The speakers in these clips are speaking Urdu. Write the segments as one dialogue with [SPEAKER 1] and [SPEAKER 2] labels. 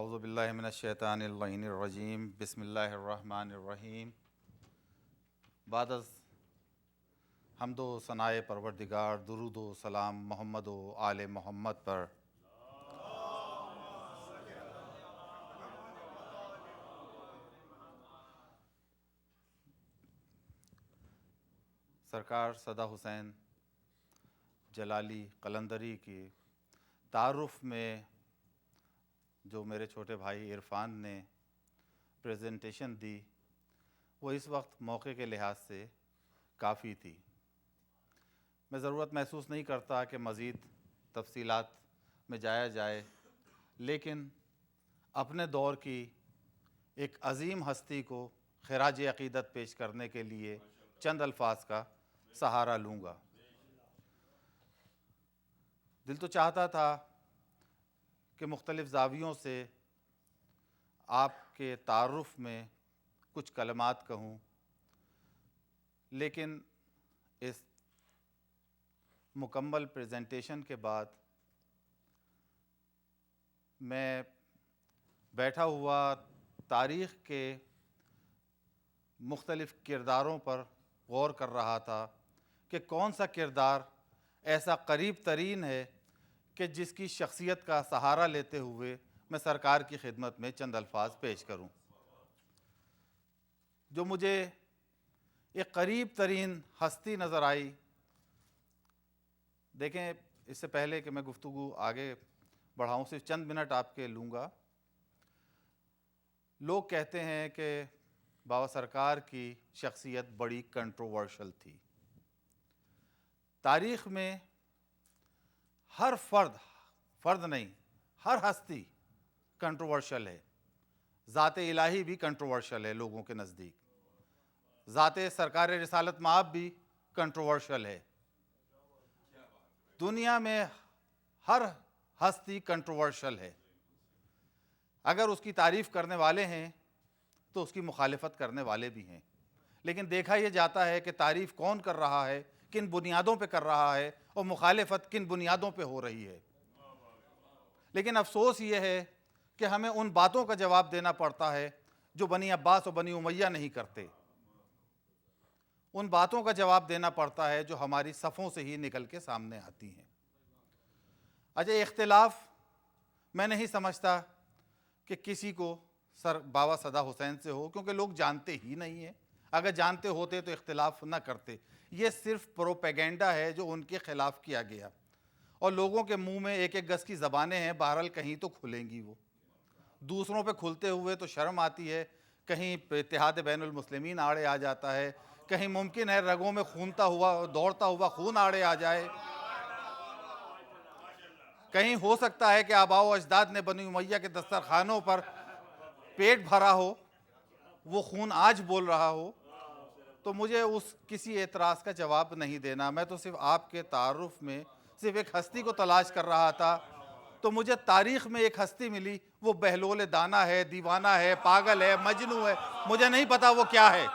[SPEAKER 1] اعوذ باللہ من الشیطان اللعین الرجیم بسم اللہ الرحمن الرحیم۔ بعد از حمد و ثناء پروردگار، درود و سلام محمد و آل محمد پر۔ سرکار سدا حسین جلالی قلندری کی تعارف میں جو میرے چھوٹے بھائی عرفان نے پریزنٹیشن دی، وہ اس وقت موقع کے لحاظ سے کافی تھی۔ میں ضرورت محسوس نہیں کرتا کہ مزید تفصیلات میں جایا جائے، لیکن اپنے دور کی ایک عظیم ہستی کو خراج عقیدت پیش کرنے کے لیے چند الفاظ کا سہارا لوں گا۔ دل تو چاہتا تھا کہ مختلف زاویوں سے آپ کے تعارف میں کچھ کلمات کہوں، لیکن اس مکمل پریزنٹیشن کے بعد میں بیٹھا ہوا تاریخ کے مختلف کرداروں پر غور کر رہا تھا کہ کون سا کردار ایسا قریب ترین ہے کہ جس کی شخصیت کا سہارا لیتے ہوئے میں سرکار کی خدمت میں چند الفاظ پیش کروں، جو مجھے ایک قریب ترین ہستی نظر آئی۔ دیکھیں، اس سے پہلے کہ میں گفتگو آگے بڑھاؤں، صرف چند منٹ آپ کے لوں گا۔ لوگ کہتے ہیں کہ بابا سرکار کی شخصیت بڑی کنٹروورشل تھی۔ تاریخ میں ہر فرد نہیں، ہر ہستی کنٹروورشل ہے۔ ذات الہی بھی کنٹروورشل ہے لوگوں کے نزدیک، ذات سرکار رسالت مآب بھی کنٹروورشل ہے۔ دنیا میں ہر ہستی کنٹروورشل ہے۔ اگر اس کی تعریف کرنے والے ہیں تو اس کی مخالفت کرنے والے بھی ہیں، لیکن دیکھا یہ جاتا ہے کہ تعریف کون کر رہا ہے، کن بنیادوں پہ کر رہا ہے، اور مخالفت کن بنیادوں پہ ہو رہی ہے۔ لیکن افسوس یہ ہے کہ ہمیں ان باتوں کا جواب دینا پڑتا ہے جو بنی عباس اور بنی امیہ نہیں کرتے۔ ان باتوں کا جواب دینا پڑتا ہے جو ہماری صفوں سے ہی نکل کے سامنے آتی ہیں۔ اچھا، اختلاف میں نہیں سمجھتا کہ کسی کو بابا سدا حسین سے ہو، کیونکہ لوگ جانتے ہی نہیں ہیں۔ اگر جانتے ہوتے تو اختلاف نہ کرتے۔ یہ صرف پروپیگنڈا ہے جو ان کے خلاف کیا گیا، اور لوگوں کے منہ میں ایک ایک گز کی زبانیں ہیں، بہرحال کہیں تو کھلیں گی۔ وہ دوسروں پہ کھلتے ہوئے تو شرم آتی ہے، کہیں اتحاد بین المسلمین آڑے آ جاتا ہے، کہیں ممکن ہے رگوں میں دوڑتا ہوا خون آڑے آ جائے، کہیں ہو سکتا ہے کہ آباء و اجداد نے بنی امیہ کے دسترخوانوں پر پیٹ بھرا ہو، وہ خون آج بول رہا ہو۔ تو مجھے اس کسی اعتراض کا جواب نہیں دینا، میں تو صرف آپ کے تعارف میں صرف ایک ہستی کو تلاش کر رہا تھا۔ تو مجھے تاریخ میں ایک ہستی ملی، وہ بہلول دانا ہے، دیوانہ ہے، پاگل ہے، مجنوں ہے، مجھے نہیں پتا وہ کیا ہے۔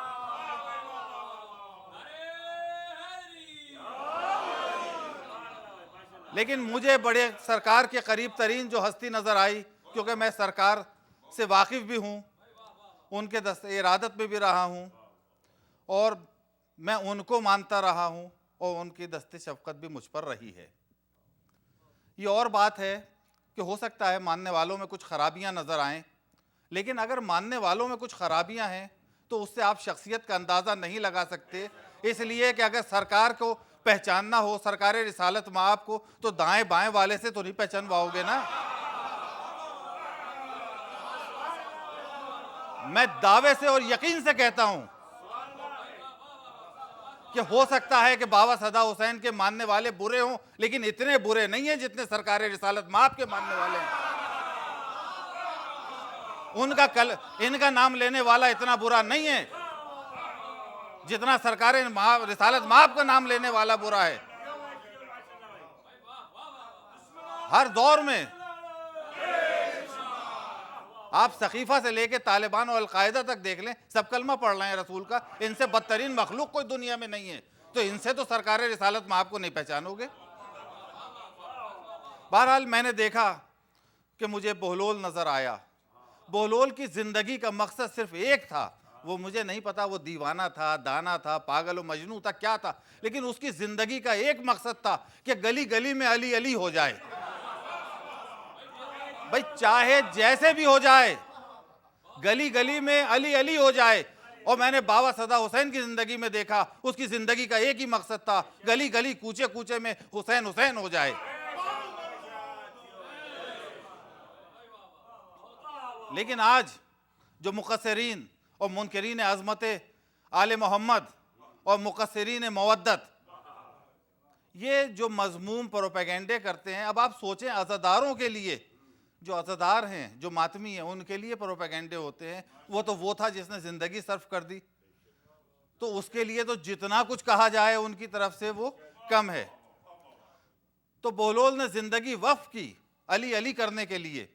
[SPEAKER 1] لیکن مجھے بڑے سرکار کے قریب ترین جو ہستی نظر آئی، کیونکہ میں سرکار سے واقف بھی ہوں، ان کے دست ارادت میں بھی رہا ہوں، اور میں ان کو مانتا رہا ہوں، اور ان کی دست شفقت بھی مجھ پر رہی ہے۔ یہ اور بات ہے کہ ہو سکتا ہے ماننے والوں میں کچھ خرابیاں نظر آئیں، لیکن اگر ماننے والوں میں کچھ خرابیاں ہیں تو اس سے آپ شخصیت کا اندازہ نہیں لگا سکتے، اس لیے کہ اگر سرکار کو پہچاننا ہو، سرکار رسالت مآب کو، تو دائیں بائیں والے سے تو نہیں پہچانواؤ گے نا۔ میں دعوے سے اور یقین سے کہتا ہوں کہ ہو سکتا ہے کہ بابا سدا حسین کے ماننے والے برے ہوں، لیکن اتنے برے نہیں ہیں جتنے سرکار رسالت مآب کے ماننے والے ہیں۔ ان کا نام لینے والا اتنا برا نہیں ہے جتنا سرکار رسالت مآب کا نام لینے والا برا ہے۔ ہر دور میں آپ سقیفہ سے لے کے طالبان اور القاعدہ تک دیکھ لیں، سب کلمہ پڑھ رہے ہیں رسول کا۔ ان سے بدترین مخلوق کوئی دنیا میں نہیں ہے، تو ان سے تو سرکار رسالت مآب کو نہیں پہچانو گے۔ بہرحال میں نے دیکھا کہ مجھے بہلول نظر آیا، بہلول کی زندگی کا مقصد صرف ایک تھا، وہ مجھے نہیں پتا وہ دیوانہ تھا، دانا تھا، پاگل و مجنون تھا، کیا تھا، لیکن اس کی زندگی کا ایک مقصد تھا کہ گلی گلی میں علی علی ہو جائے. بھئی چاہے جیسے بھی ہو جائے، گلی گلی میں علی علی ہو جائے. اور میں نے بابا صدا حسین کی زندگی میں دیکھا، اس کی زندگی کا ایک ہی مقصد تھا، گلی گلی کوچے کوچے میں حسین حسین ہو جائے. لیکن آج جو مقصرین اور منکرین عظمت آل محمد اور مقصرین مودت یہ جو مذموم پروپیگنڈے کرتے ہیں، اب آپ سوچیں عزاداروں کے لیے، جو عزادار ہیں، جو ماتمی ہیں، ان کے لیے پروپیگنڈے ہوتے ہیں. وہ تھا جس نے زندگی صرف کر دی، تو اس کے لیے تو جتنا کچھ کہا جائے ان کی طرف سے وہ کم ہے. تو بہلول نے زندگی وقف کی علی علی کرنے کے لیے،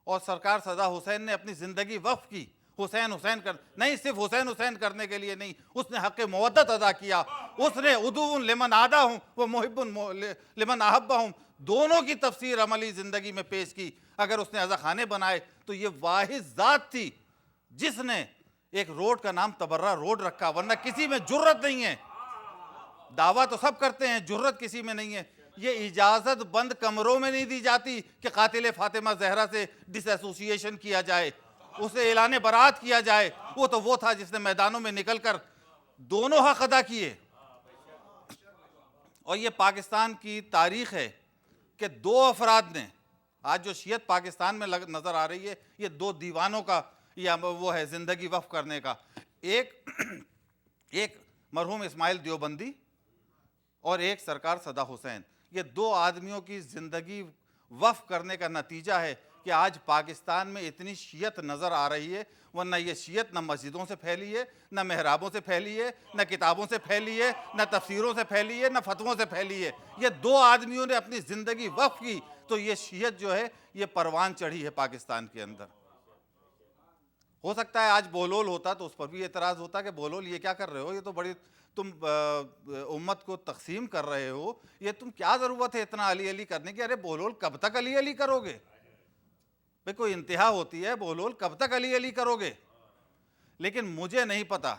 [SPEAKER 1] اور سرکار صدا حسین نے اپنی زندگی وقف کی حسین حسین نہیں صرف حسین حسین کرنے کے لیے نہیں، اس نے حق مودت ادا کیا. اس نے عدو لمن عاداہم و محب لمن احبہم دونوں کی تفسیر عملی زندگی میں پیش کی. اگر اس نے عزاخانے بنائے تو یہ واحد ذات تھی جس نے ایک روڈ کا نام تبرہ روڈ رکھا، ورنہ کسی میں جرت نہیں ہے. دعویٰ تو سب کرتے ہیں، جرت کسی میں نہیں ہے. یہ اجازت بند کمروں میں نہیں دی جاتی کہ قاتل فاطمہ زہرا سے ڈس ایسوسیشن کیا جائے، اسے اعلان برات کیا جائے. وہ تھا جس نے میدانوں میں نکل کر دونوں حق ادا کیے. اور یہ پاکستان کی تاریخ ہے کہ دو افراد نے، آج جو شیعت پاکستان میں نظر آ رہی ہے، یہ دو دیوانوں کا یا وہ ہے زندگی وقف کرنے کا. ایک مرحوم اسماعیل دیوبندی اور ایک سرکار صدا حسین. یہ دو آدمیوں کی زندگی وقف کرنے کا نتیجہ ہے کہ آج پاکستان میں اتنی شیعت نظر آ رہی ہے. ورنہ یہ شیعت نہ مسجدوں سے پھیلی ہے، نہ محرابوں سے پھیلی ہے، نہ کتابوں سے پھیلی ہے، نہ تفسیروں سے پھیلی ہے، نہ فتووں سے پھیلی ہے. یہ دو آدمیوں نے اپنی زندگی وقف کی تو یہ شیعت جو ہے یہ پروان چڑھی ہے پاکستان کے اندر. ہو سکتا ہے آج بہلول ہوتا تو اس پر بھی اعتراض ہوتا کہ بہلول یہ کیا کر رہے ہو، یہ تو بڑی تم امت کو تقسیم کر رہے ہو، یہ تم کیا ضرورت ہے اتنا علی علی کرنے کی. ارے بہلول کب تک علی علی کرو گے؟ بھئی کوئی انتہا ہوتی ہے، بہلول کب تک علی علی کرو گے؟ لیکن مجھے نہیں پتا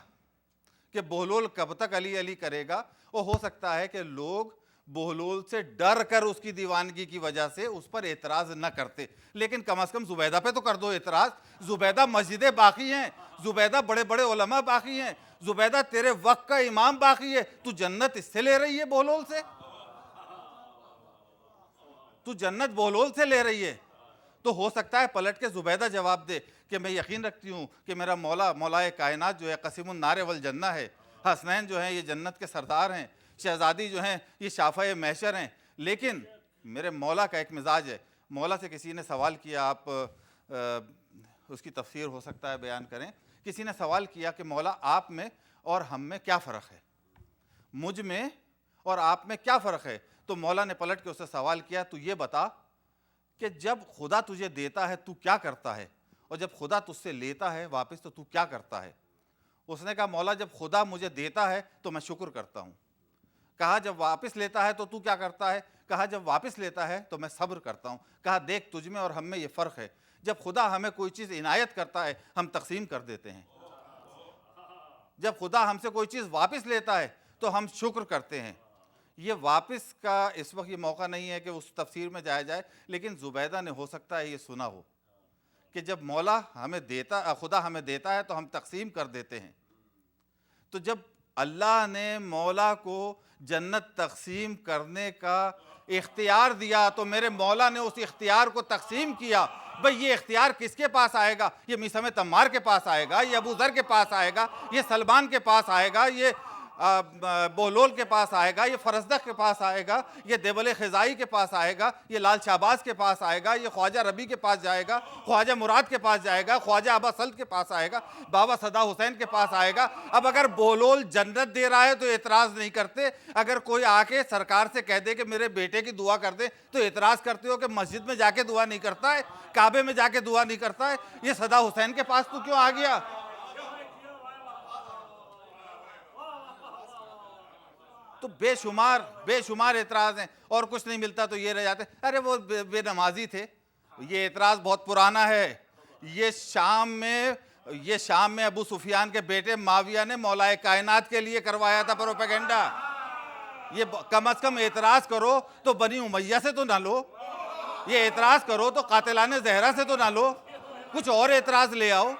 [SPEAKER 1] کہ بہلول کب تک علی علی کرے گا. اور ہو سکتا ہے کہ لوگ بہلول سے ڈر کر اس کی دیوانگی کی وجہ سے اس پر اعتراض نہ کرتے. لیکن کم از کم زبیدہ پہ تو کر دو اعتراض. زبیدہ مسجدیں باقی ہیں، زبیدہ بڑے بڑے علماء باقی ہیں، زبیدہ تیرے وقت کا امام باقی ہے. تو جنت اس سے لے رہی ہے بہلول سے؟ تو جنت بہلول سے لے رہی ہے؟ تو ہو سکتا ہے پلٹ کے زبیدہ جواب دے کہ میں یقین رکھتی ہوں کہ میرا مولائے کائنات جو ہے قسیم النار والجنہ ہے، حسنین جو ہیں یہ جنت کے سردار ہیں، شہزادی جو ہیں یہ شافع محشر ہیں. لیکن میرے مولا کا ایک مزاج ہے. مولا سے کسی نے سوال کیا، آپ اس کی تفسیر ہو سکتا ہے بیان کریں. کسی نے سوال کیا کہ مولا آپ میں اور ہم میں کیا فرق ہے، مجھ میں اور آپ میں کیا فرق ہے؟ تو مولا نے پلٹ کے اس سے سوال کیا تو یہ بتا کہ جب خدا تجھے دیتا ہے تو کیا کرتا ہے، اور جب خدا تجھ سے لیتا ہے واپس تو کیا کرتا ہے؟ اس نے کہا مولا جب خدا مجھے دیتا ہے تو میں شکر کرتا ہوں. کہا جب واپس لیتا ہے تو کیا کرتا ہے؟ کہا جب واپس لیتا ہے تو میں صبر کرتا ہوں. کہا دیکھ تجھ میں اور ہم میں یہ فرق ہے، جب خدا ہمیں کوئی چیز عنایت کرتا ہے ہم تقسیم کر دیتے ہیں، جب خدا ہم سے کوئی چیز واپس لیتا ہے تو ہم شکر کرتے ہیں. یہ واپس کا اس وقت یہ موقع نہیں ہے کہ اس تفسیر میں جایا جائے، لیکن زبیدہ نے ہو سکتا ہے یہ سنا ہو کہ جب مولا ہمیں دیتا، خدا ہمیں دیتا ہے تو ہم تقسیم کر دیتے ہیں. تو جب اللہ نے مولا کو جنت تقسیم کرنے کا اختیار دیا تو میرے مولا نے اس اختیار کو تقسیم کیا. بھئی یہ اختیار کس کے پاس آئے گا؟ یہ میثم تمار کے پاس آئے گا، یہ ابو ذر کے پاس آئے گا، یہ سلمان کے پاس آئے گا، یہ بہلول کے پاس آئے گا، یہ فرزدق کے پاس آئے گا، یہ دیبل خزائی کے پاس آئے گا، یہ لال شہباز کے پاس آئے گا، یہ خواجہ ربی کے پاس جائے گا، خواجہ مراد کے پاس جائے گا، خواجہ ابا سلط کے پاس آئے گا، بابا صدا حسین کے پاس آئے گا. اب اگر بہلول جنت دے رہا ہے تو اعتراض نہیں کرتے، اگر کوئی آ کے سرکار سے کہہ دے کہ میرے بیٹے کی دعا کر دے تو اعتراض کرتے ہو کہ مسجد میں جا کے دعا نہیں کرتا ہے، کعبے میں جا کے دعا نہیں کرتا ہے، یہ صدا حسین کے پاس تو کیوں آ گیا؟ تو بے شمار اعتراض ہیں، اور کچھ نہیں ملتا تو یہ رہ جاتے ارے وہ بے نمازی تھے. یہ اعتراض بہت پرانا ہے، یہ شام میں ابو سفیان کے بیٹے معاویہ نے مولا کائنات کے لیے کروایا تھا پروپیگنڈا. یہ کم از کم اعتراض کرو تو بنی امیہ سے تو نہ لو, یہ اعتراض کرو تو قاتلان زہرہ سے تو نہ لو, کچھ اور اعتراض لے آؤ.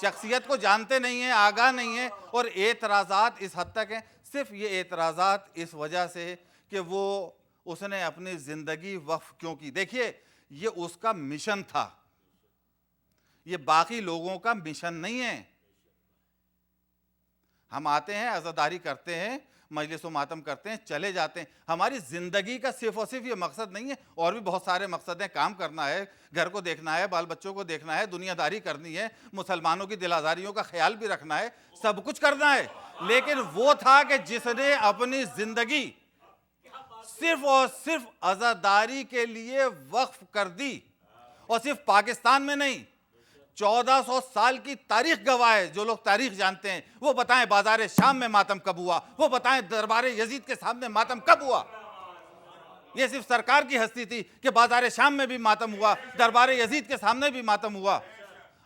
[SPEAKER 1] شخصیت کو جانتے نہیں ہیں, آگاہ نہیں ہیں, اور اعتراضات اس حد تک ہیں. صرف یہ اعتراضات اس وجہ سے کہ اس نے اپنی زندگی وقف کیوں کی. دیکھیے یہ اس کا مشن تھا, یہ باقی لوگوں کا مشن نہیں ہے. ہم آتے ہیں, عزاداری کرتے ہیں, مجلس و ماتم کرتے ہیں, چلے جاتے ہیں. ہماری زندگی کا صرف اور صرف یہ مقصد نہیں ہے, اور بھی بہت سارے مقصد ہیں. کام کرنا ہے, گھر کو دیکھنا ہے, بال بچوں کو دیکھنا ہے, دنیا داری کرنی ہے, مسلمانوں کی دل آزاریوں کا خیال بھی رکھنا ہے, سب کچھ کرنا ہے. لیکن وہ تھا کہ جس نے اپنی زندگی صرف اور صرف عزاداری کے لیے وقف کر دی, اور صرف پاکستان میں نہیں, 1400 سال کی تاریخ گواہ ہے. جو لوگ تاریخ جانتے ہیں وہ بتائیں بازار شام میں ماتم کب ہوا, وہ بتائیں دربار یزید کے سامنے ماتم کب ہوا. یہ صرف سرکار کی ہستی تھی کہ بازار شام میں بھی ماتم ہوا, دربار یزید کے سامنے بھی ماتم ہوا.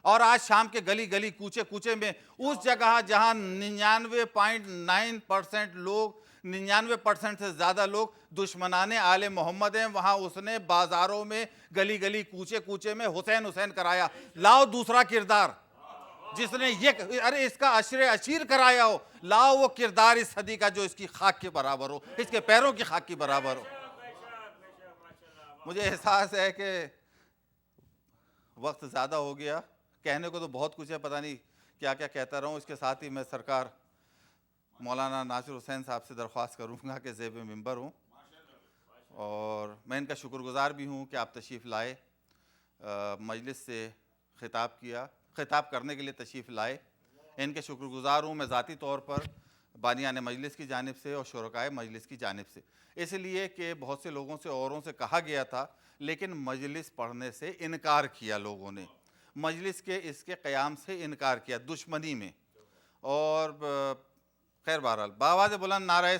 [SPEAKER 1] اور آج شام کے گلی گلی کوچے کوچے میں اس جگہ جہاں 99.9% لوگ, 99% سے زیادہ لوگ دشمنان آل محمد ہیں, وہاں اس نے بازاروں میں گلی گلی کوچے کوچے میں حسین کرایا. لاؤ دوسرا کردار جس نے اس کا عشیر کرایا ہو, لاؤ وہ کردار اس صدی کا جو اس کی خاک کے برابر ہو, اس کے پیروں کی خاک کی برابر ہو. مجھے احساس ہے کہ وقت زیادہ ہو گیا, کہنے کو تو بہت کچھ ہے, پتہ نہیں کیا کیا کہتا رہوں. اس کے ساتھ ہی میں سرکار مولانا ناصر حسین صاحب سے درخواست کروں گا کہ زیب منبر ہوں, اور میں ان کا شکر گزار بھی ہوں کہ آپ تشریف لائے, مجلس سے خطاب کرنے کے لیے تشریف لائے. ان کے شکر گزار ہوں میں ذاتی طور پر بانیان مجلس کی جانب سے اور شرکائے مجلس کی جانب سے, اس لیے کہ بہت سے لوگوں سے, اوروں سے کہا گیا تھا, لیکن مجلس پڑھنے سے انکار کیا لوگوں نے, مجلس کے اس کے قیام سے انکار کیا دشمنی میں. اور خیر بہرحال بآواز بلند نعرہ